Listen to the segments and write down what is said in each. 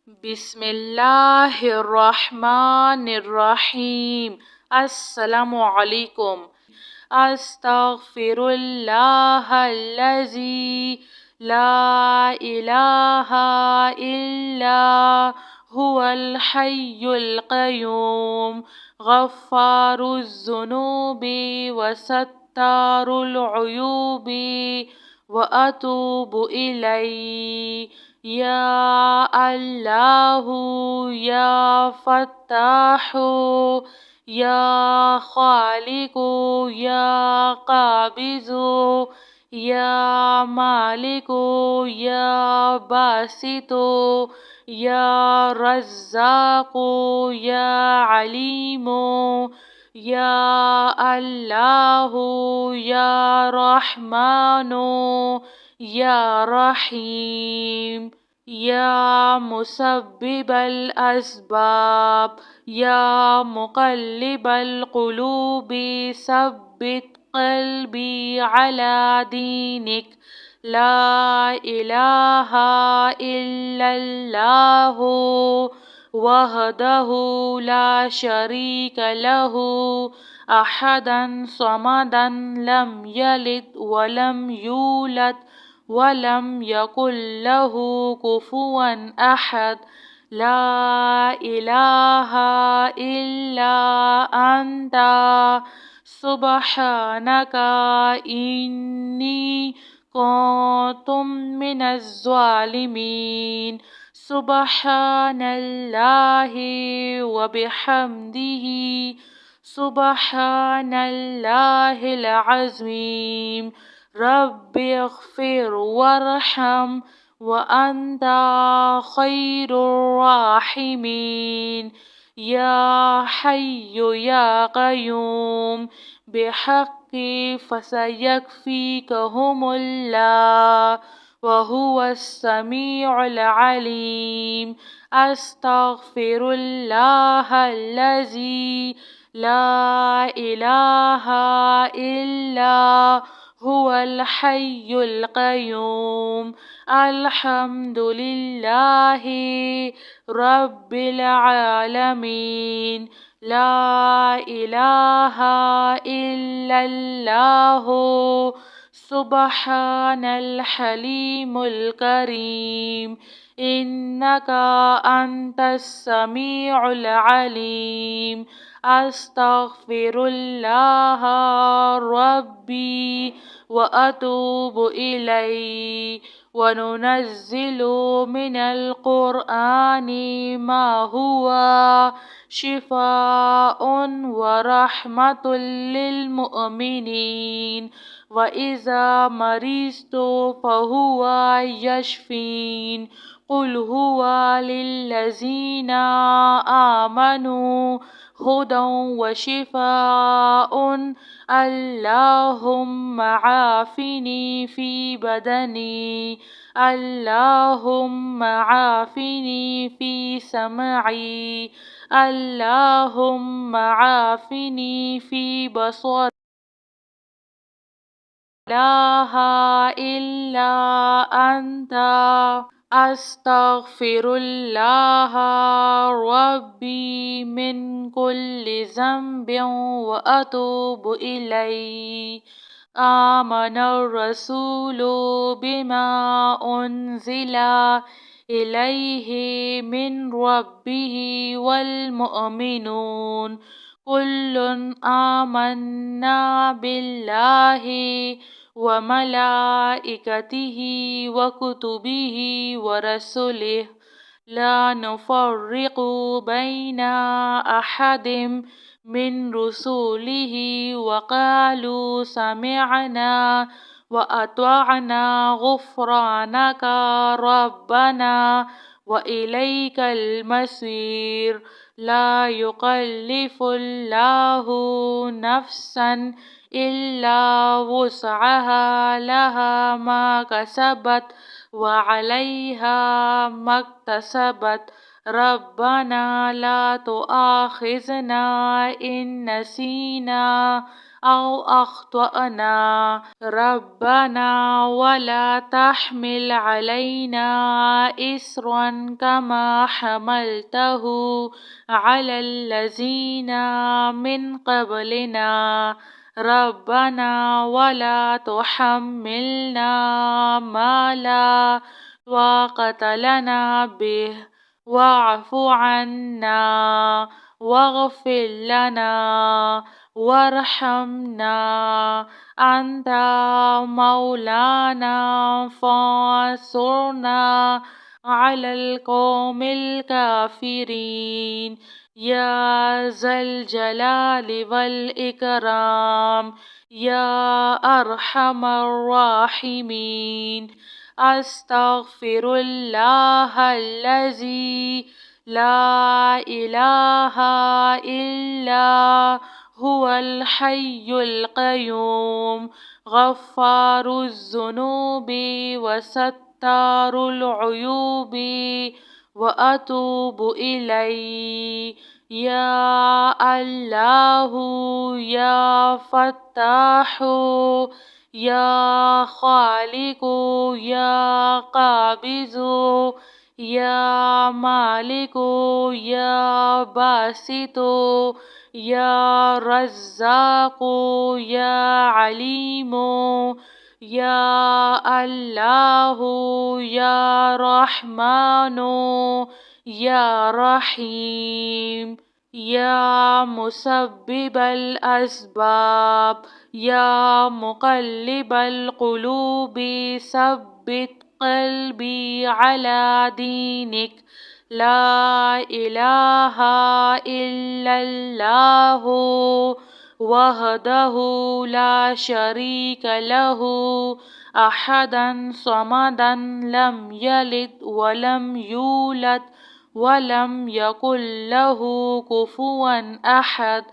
بسم اللہ الرحمن الرحیم۔ السلام علیکم۔ استغفر اللہ الذی لا الہ الا هو الحی القیوم غفار الذنوب وستار العیوب واتوب الیہ۔ یا اللہ یا فتاح یا خالق یا قابض یا مالک یا باسط یا رزاق یا علیم یا اللہ یا رحمن یا رحیم۔ یا مسبب الاسباب یا مقلب القلوب ثبت قلبی علی دینک۔ لا الہ الا اللہ وحدہ لا شریک لہ احدا صمدا لم یلد ولم یولد ولم یکن لہ کفوا احد۔ لا الہ الا انت سبحانک انی کنت من الظالمین۔ سبحان اللہ وبحمدہ سبحان اللہ العظیم۔ رب اغفر وارحم وانت خیر الراحمین۔ یا حی یا قیوم بحق فسیکفیکہم اللہ وہو السمیع العلیم۔ استغفر اللہ الذی لا الہ الا هو الحی القیوم۔ الحمد للہ رب العالمین۔ لا الہ الا اللہ سبحان الحلیم الکریم۔ انک انت السمیع العلیم۔ استغفر اللہ ربی واتوب الیہ۔ وننزل من القرآن ما هو شفاء ورحمة للمؤمنین وإذا مرضت فهو یشفین۔ قل هو للذین آمنوا ہدی وشفاء۔ اللہم عافنی فی بدنی اللہم عافنی فی سمعی اللہم عافنی فی بصری۔ لا الہ الا انت استغفر اللہ ربی من کل ذنب واتوب الیہ۔ آمن الرسول بما انزل الیہ من ربہ والمؤمنون کل آمنا باللہ وملائکتہ وکتبہ ورسلہ لا نفرق بین احد من رسلہ وقالوا سمعنا وأطعنا غفرانك ربنا وإليك المصير۔ لا يكلف الله نفسا إلا وسعها لها ما كسبت وعليها ما اكتسبت۔ ربنا لا تؤاخذنا إن نسينا أو أخطأنا ربنا ولا تحمل علينا إصرا كما حملته على الذين من قبلنا ربنا ولا تحملنا ما لا طاقة لنا به واعف عنا واغفر لنا وارحمنا أنت مولانا فانصرنا على القوم الكافرين يا ذا الجلال والإكرام يا أرحم الراحمين أستغفر الله الذي لا إله إلا هو الحي القيوم غفار الذنوب وستار العيوب وأتوب إليه يا الله يا فتاح يا خالق يا قابض يا مالك يا باسط يا رزاق يا عليم يا الله يا رحمن يا رحيم يا مسبب الأسباب يا مقلب القلوب ثبت قلبي على دينك لا إله إلا الله وحده لا شريك له أحدا صمدا لم يلد ولم يولد ولم يكن له كفوا أحد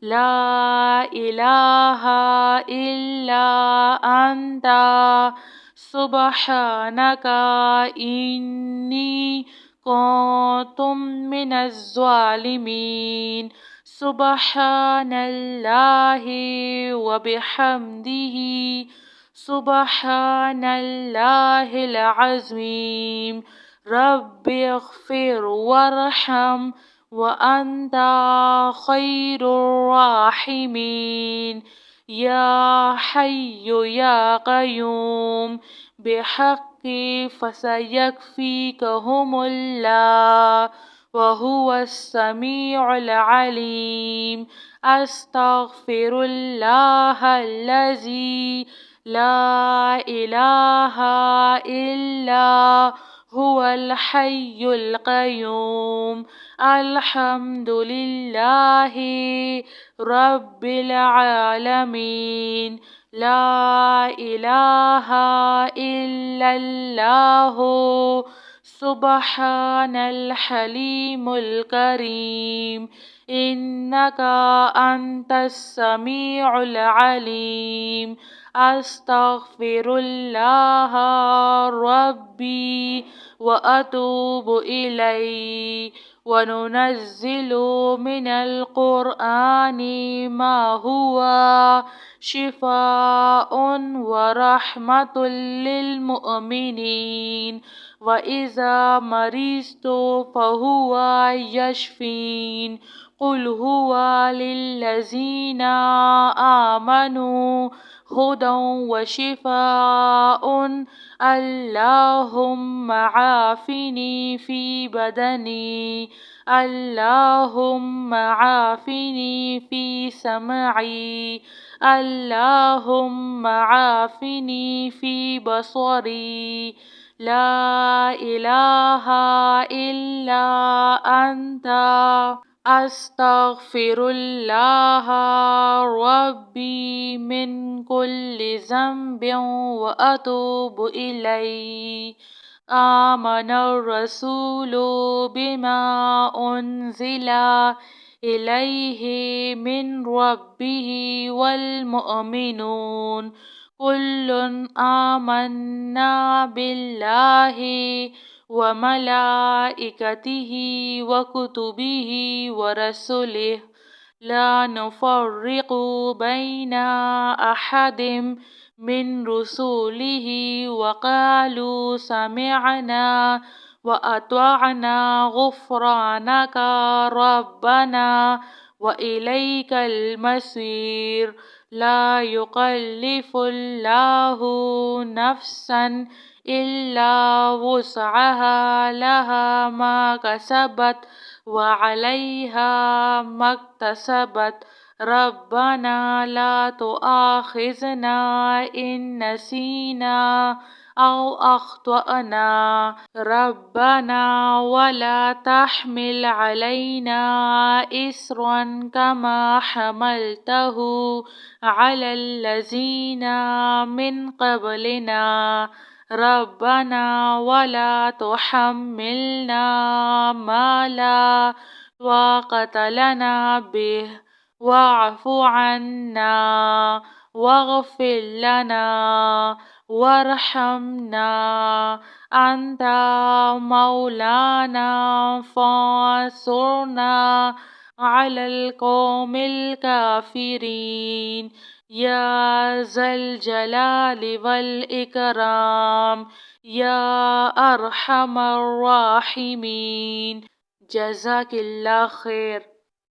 لا إله إلا أنت سبحانك إني كنت من الظالمين سبحان الله وبحمده سبحان الله العظيم رب اغفر وارحم وأنت خير الراحمين يا حي يا قيوم بحق فسيكفيكهم الله وهو السميع العليم أستغفر الله الذي لا إله إلا هو الحي القيوم الحمد لله رب العالمين لا إله إلا الله سبحان الحليم الكريم إنك أنت السميع العليم أستغفر الله ربي وأتوب إليه وننزل من القرآن ما هو شفاء ورحمة للمؤمنين وإذا مرضت فهو يشفين قل هو للذين آمنوا هدى وشفاء اللهم عافني في بدني اللهم عافني في سمعي اللهم عافني في بصري لا إله إلا أنت أستغفر الله ربي من كل ذنب وأتوب إليه آمن الرسول بما أنزل إليه من ربه والمؤمنون كل آمنا بالله وملائكته وكتبه ورسله لا نفرق بين أحد من رسله وقالوا سمعنا وأطعنا غفرانك ربنا وإليك المصير. لا يكلف الله نفسا إلا وسعها، لها ما كسبت وعليها ما اكتسبت. ربنا لا تؤاخذنا إن نسينا أو أخطأنا. ربنا ولا تحمل علينا إصرا كما حملته على الذين من قبلنا. ربنا ولا تحملنا ما لا طاقة لنا به واعف عنا واغفر لنا وارحمنا أنت مولانا فانصرنا على القوم الكافرين يا ذا الجلال والإكرام يا أرحم الراحمين. جزاك اللہ خیر.